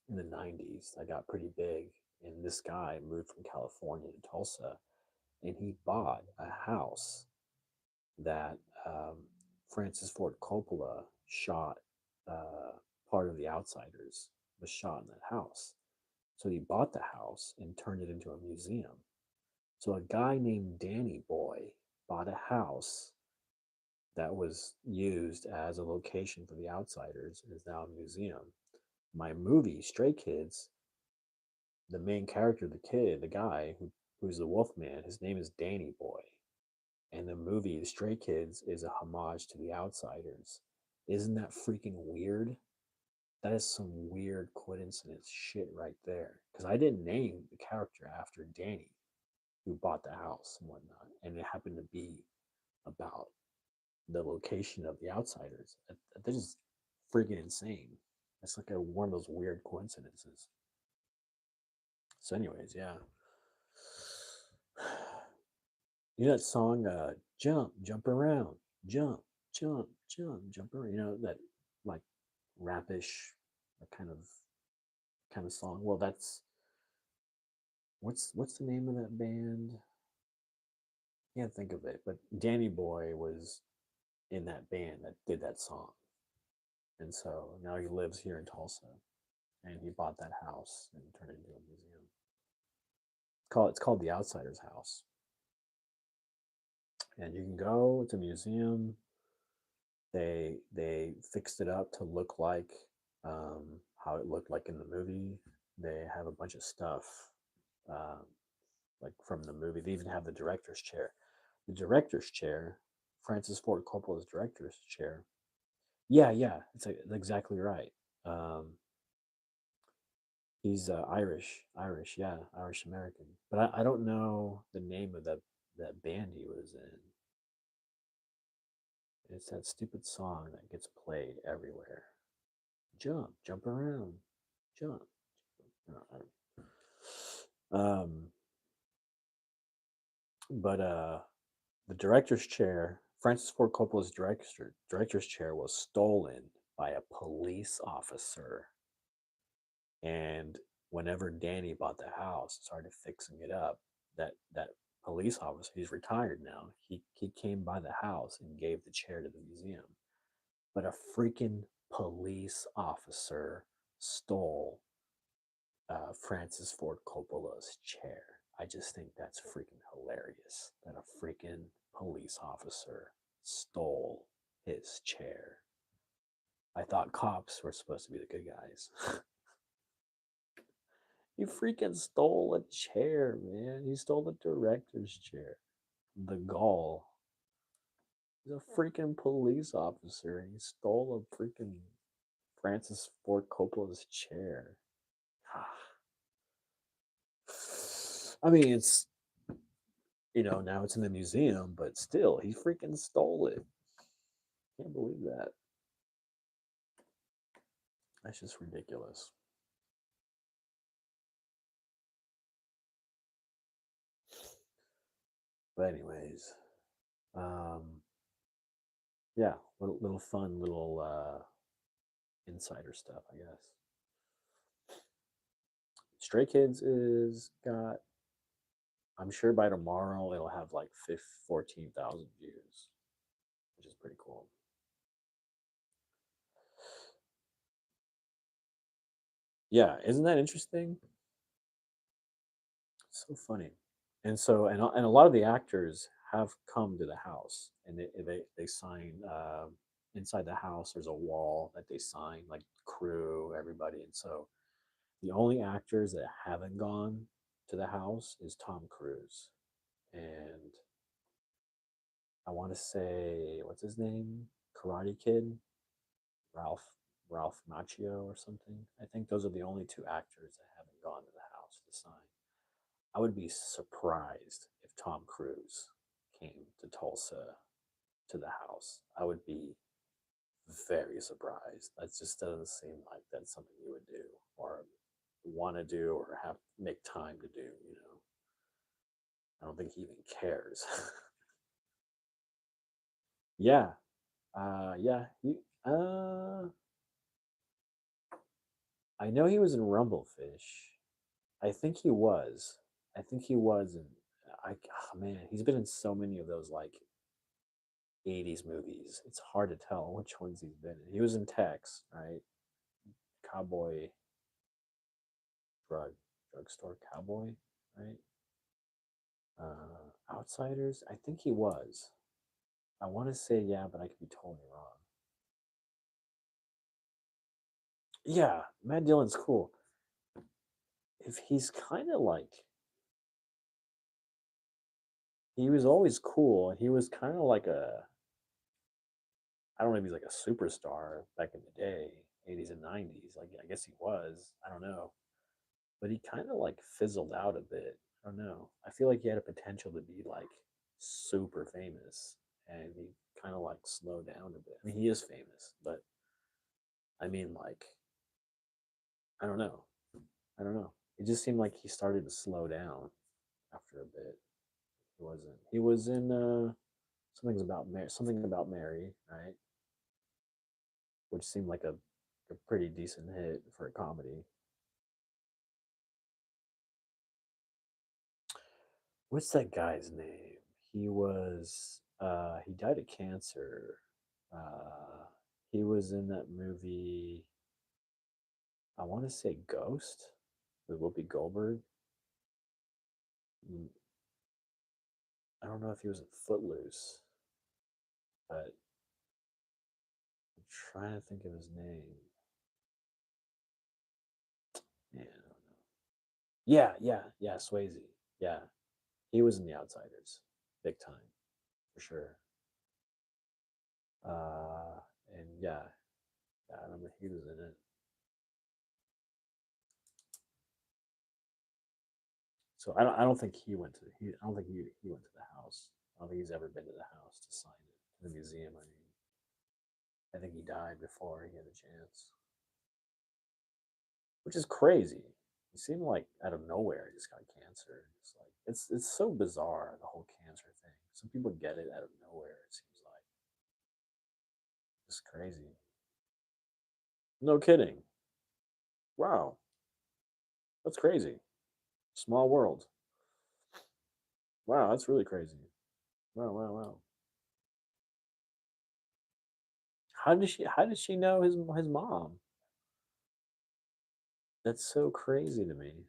in the '90s that got pretty big. And this guy moved from California to Tulsa, and he bought a house that Francis Ford Coppola shot. Part of The Outsiders was shot in that house. So he bought the house and turned it into a museum. So a guy named Danny Boy bought a house that was used as a location for The Outsiders and is now a museum. My movie, Stray Kids, the main character, the kid, the guy who's the Wolfman, his name is Danny Boy. And the movie Stray Kids is a homage to The Outsiders. Isn't that freaking weird? That is some weird coincidence shit right there. Because I didn't name the character after Danny, who bought the house and whatnot. And it happened to be about the location of The Outsiders. That is freaking insane. It's like one of those weird coincidences. So, anyways, yeah. You know that song, "Jump, Jump Around, Jump, Jump, Jump, Jump Around." You know that like rapish kind of song. Well, that's what's the name of that band? I can't think of it, but Danny Boy was in that band that did that song, and so now he lives here in Tulsa, and he bought that house and turned it into a museum. It's called the Outsiders House, and you can go. It's a museum. They fixed it up to look like how it looked like in the movie. They have a bunch of stuff, um, like from the movie. They even have the director's chair. The director's chair, Francis Ford Coppola's director's chair. Yeah, yeah, it's exactly right. Um, he's Irish, yeah, Irish American. But I don't know the name of that band he was in. It's that stupid song that gets played everywhere. Jump, jump around, jump. Um, but the director's chair, Francis Ford Coppola's director's chair, was stolen by a police officer. And whenever Danny bought the house, started fixing it up, that police officer, he's retired now. He came by the house and gave the chair to the museum. But a freaking police officer stole Francis Ford Coppola's chair. I just think that's freaking hilarious that a freaking police officer stole his chair. I thought cops were supposed to be the good guys. He freaking stole a chair, man. He stole the director's chair. The gall. He's a freaking police officer and he stole a freaking Francis Ford Coppola's chair. I mean, it's, now it's in the museum, but still, he freaking stole it. Can't believe that. That's just ridiculous. But anyways, um, yeah, little fun, little insider stuff, I guess. Stray Kids is got. I'm sure by tomorrow it'll have like 14,000 views, which is pretty cool. Yeah, isn't that interesting? So funny. And a lot of the actors have come to the house, and they sign inside the house. There's a wall that they sign, like crew, everybody, and so the only actors that haven't gone to the house is Tom Cruise, and I want to say what's his name, Karate Kid, Ralph Ralph Macchio or something. I think those are the only two actors that haven't gone to the house to sign. I would be surprised if Tom Cruise came to Tulsa to the house. I would be very surprised. That just doesn't seem like that's something you would do or want to do or have make time to do. I don't think he even cares. Yeah, yeah. I know he was in Rumblefish. I think he was. I think he was in. Man, he's been in so many of those like 80s movies. It's hard to tell which ones he's been in. He was in Tex, right? Cowboy drugstore cowboy, right? Outsiders. I think he was. I want to say yeah, but I could be totally wrong. Yeah, Matt Dillon's cool. If he's kind of like he was always cool, and he was kind of like I don't know if he's like a superstar back in the day, 80s and 90s. Like I guess he was. I don't know, but he kind of like fizzled out a bit. I don't know. I feel like he had a potential to be like super famous, and he kind of like slowed down a bit. I mean, he is famous, but I mean, like, I don't know. I don't know. It just seemed like he started to slow down after a bit. He wasn't. He was in something about Mary, right? Which seemed like a pretty decent hit for a comedy. What's that guy's name? He died of cancer. Uh he was in that movie, I want to say Ghost with Whoopi Goldberg. Mm, I don't know if he was in Footloose, but I'm trying to think of his name. Yeah, yeah, yeah. Swayze. Yeah, he was in The Outsiders, big time for sure. Uh, and yeah, yeah, I remember he was in it. So I don't think he went to I don't think he went to the house. I don't think he's ever been to the house to sign it. The museum. I mean, I think he died before he had a chance, which is crazy. He seemed like out of nowhere he just got cancer. It's like it's so bizarre, the whole cancer thing. Some people get it out of nowhere. It seems like it's crazy. No kidding. Wow, that's crazy. Small world. Wow, that's really crazy. Wow, wow, wow. How did she know his mom? That's so crazy to me.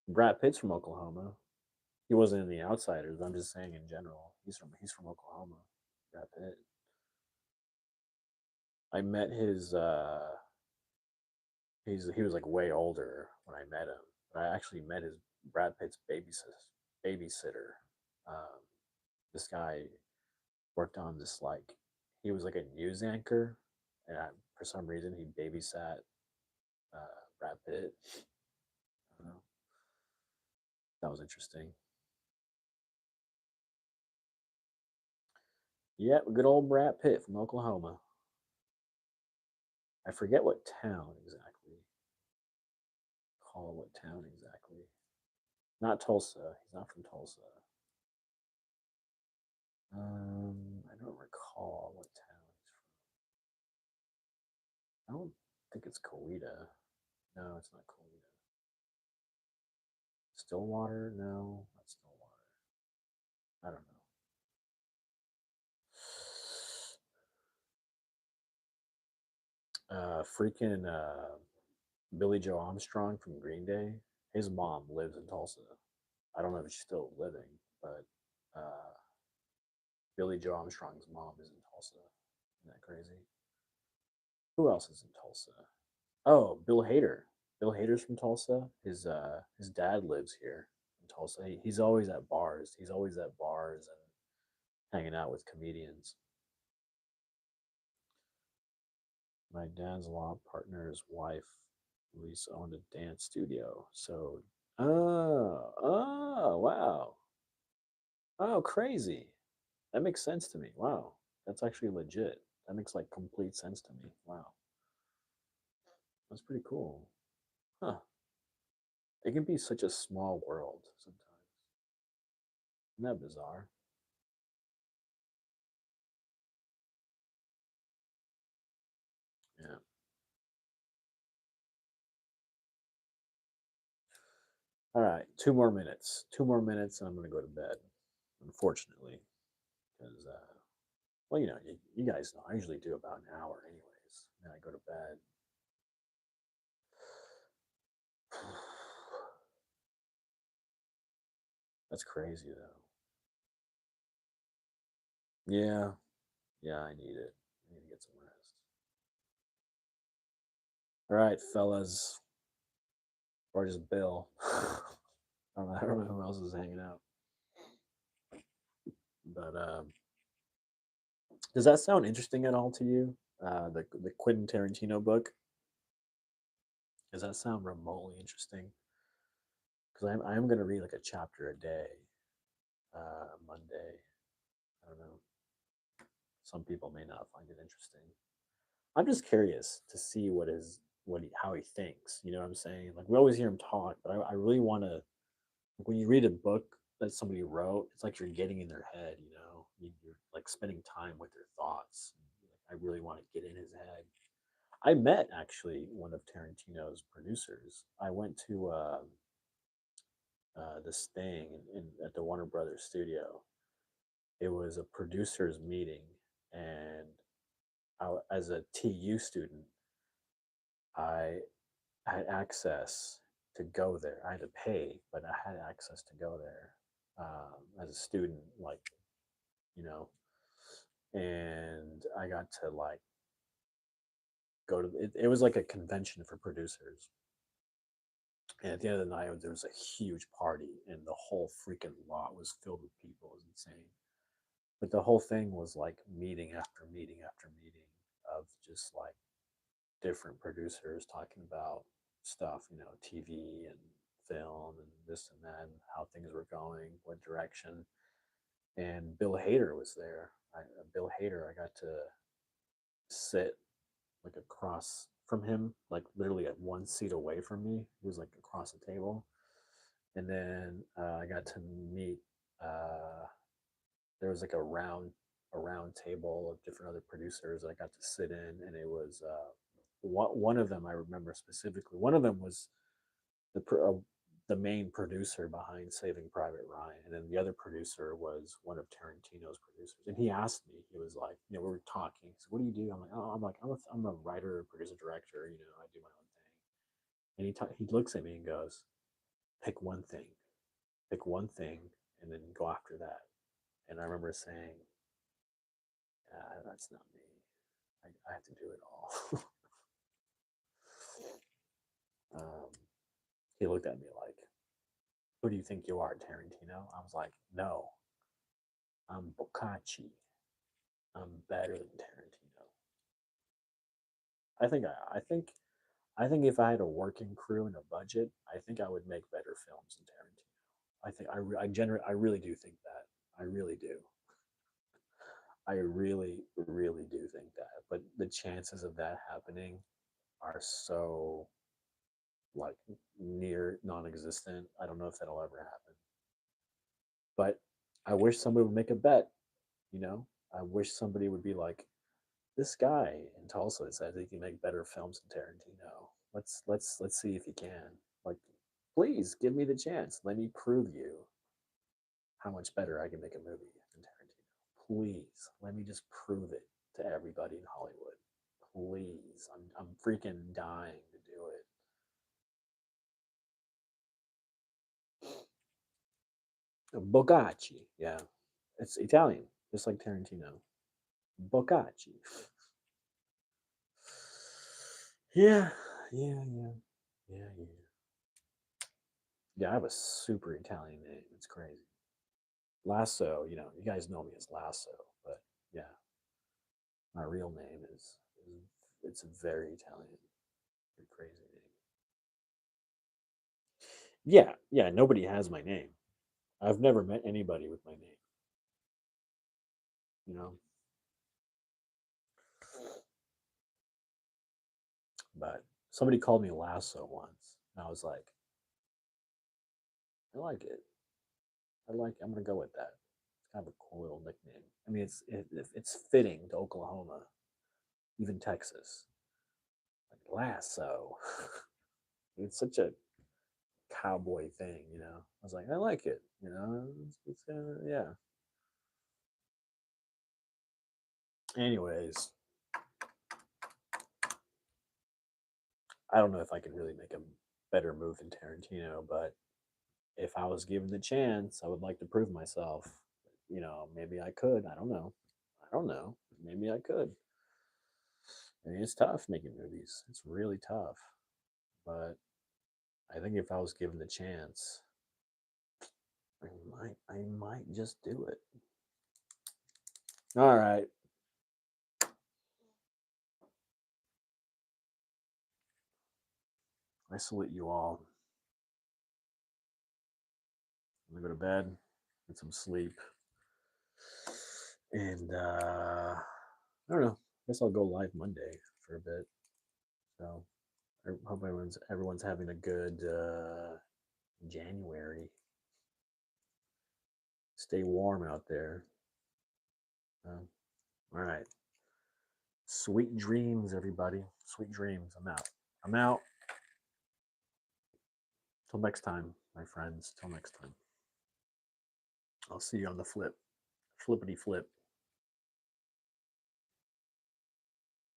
Brad Pitt's from Oklahoma. He wasn't in The Outsiders, but I'm just saying in general. He's from Oklahoma. Brad Pitt. I met his he was like way older when I met him. But I actually met his Brad Pitt's babysitter. Um, this guy worked on this like he was like a news anchor, and for some reason he babysat Brad Pitt. I don't know. That was interesting. Yeah, good old Brad Pitt from Oklahoma. I forget what town exactly. Call what town exactly? Not Tulsa. He's not from Tulsa. I don't recall what town he's from. I don't think it's Coweta. No, it's not Coweta. Stillwater? No, not Stillwater. I don't know. Freaking Billy Joe Armstrong from Green Day. His mom lives in Tulsa. I don't know if she's still living, but uh, Billy Joe Armstrong's mom is in Tulsa. Isn't that crazy? Who else is in Tulsa? Oh, Bill Hader. Bill Hader's from Tulsa. His dad lives here in Tulsa. He's always at bars. He's always at bars and hanging out with comedians. My dad's law partner's wife Lisa owned a dance studio. So, wow. Oh, crazy. That makes sense to me. Wow. That's actually legit. That makes like complete sense to me. Wow. That's pretty cool. Huh. It can be such a small world sometimes. Isn't that bizarre? Yeah. All right. 2 more minutes. 2 more minutes, and I'm going to go to bed, unfortunately. Because, well, you guys know, I usually do about an hour anyways. Then I go to bed. That's crazy, though. Yeah. Yeah, I need it. I need to get some rest. All right, fellas. Or just Bill. I don't know who else is hanging out. But does that sound interesting at all to you? The Quentin Tarantino book. Does that sound remotely interesting? Because I'm going to read like a chapter a day. Monday. I don't know. Some people may not find it interesting. I'm just curious to see how he thinks. You know what I'm saying? Like we always hear him talk, but I really want to. Like, when you read a book that somebody wrote, it's like you're getting in their head. You're like spending time with their thoughts. I really want to get in his head. I met actually one of Tarantino's producers. I went to this thing at the Warner Brothers studio. It was a producers meeting, and as a TU student, I had access to go there. I had to pay, but I had access to go there as a student, like you know, and I got to like go to it was like a convention for producers. And at the end of the night, there was a huge party, and the whole freaking lot was filled with people. It was insane. But the whole thing was like meeting after meeting after meeting of just like different producers talking about stuff, TV and film and this and that, and how things were going, what direction. And Bill Hader was there. Bill Hader, I got to sit like across from him, like literally at one seat away from me. He was like across the table. And then I got to meet. Uh, there was like a round table of different other producers I got to sit in, and it was one of them I remember specifically. One of them was the the main producer behind Saving Private Ryan, and then the other producer was one of Tarantino's producers. And he asked me, he was like, we were talking. So what do you do? I'm like, oh, I'm a writer, producer, director. I do my own thing. And he looks at me and goes, pick one thing, and then go after that. And I remember saying, that's not me. I have to do it all. um, he looked at me like, who do you think you are, Tarantino? I was like, no, I'm Boccacci. I'm better than Tarantino. I think if I had a working crew and a budget, I think I would make better films than Tarantino. I really do think that. I really do. I really, really do think that. But the chances of that happening are so like near non-existent. I don't know if that'll ever happen. But I wish somebody would make a bet. I wish somebody would be like, this guy in Tulsa says he can make better films than Tarantino. Let's see if he can. Like, please give me the chance. Let me prove you how much better I can make a movie than Tarantino. Please let me just prove it to everybody in Hollywood. Please, I'm freaking dying to do it. Bogacci, yeah, it's Italian, just like Tarantino. Bocacci. Yeah, yeah, yeah, yeah, yeah. Yeah, I have a super Italian name. It's crazy. Lasso, you guys know me as Lasso, but yeah, my real name is it's a very Italian, very crazy name. Yeah, yeah, nobody has my name. I've never met anybody with my name, you know. But somebody called me Lasso once, and I was like, I like it. I'm gonna go with that. It's kind of a cool little nickname. I mean, it's fitting to Oklahoma, even Texas. Like Lasso. It's such a cowboy thing. I was like, I like it. Yeah. Anyways, I don't know if I could really make a better move than Tarantino, but if I was given the chance, I would like to prove myself. Maybe I could. I don't know. I don't know. Maybe I could. I mean, it's tough making movies. It's really tough. But I think if I was given the chance, I might just do it. All right. I salute you all. I'm gonna go to bed, get some sleep, and I don't know. I guess I'll go live Monday for a bit. So I hope everyone's having a good January. Stay warm out there. All right. Sweet dreams, everybody. Sweet dreams. I'm out. I'm out. Till next time, my friends. Till next time. I'll see you on the flip. Flippity flip.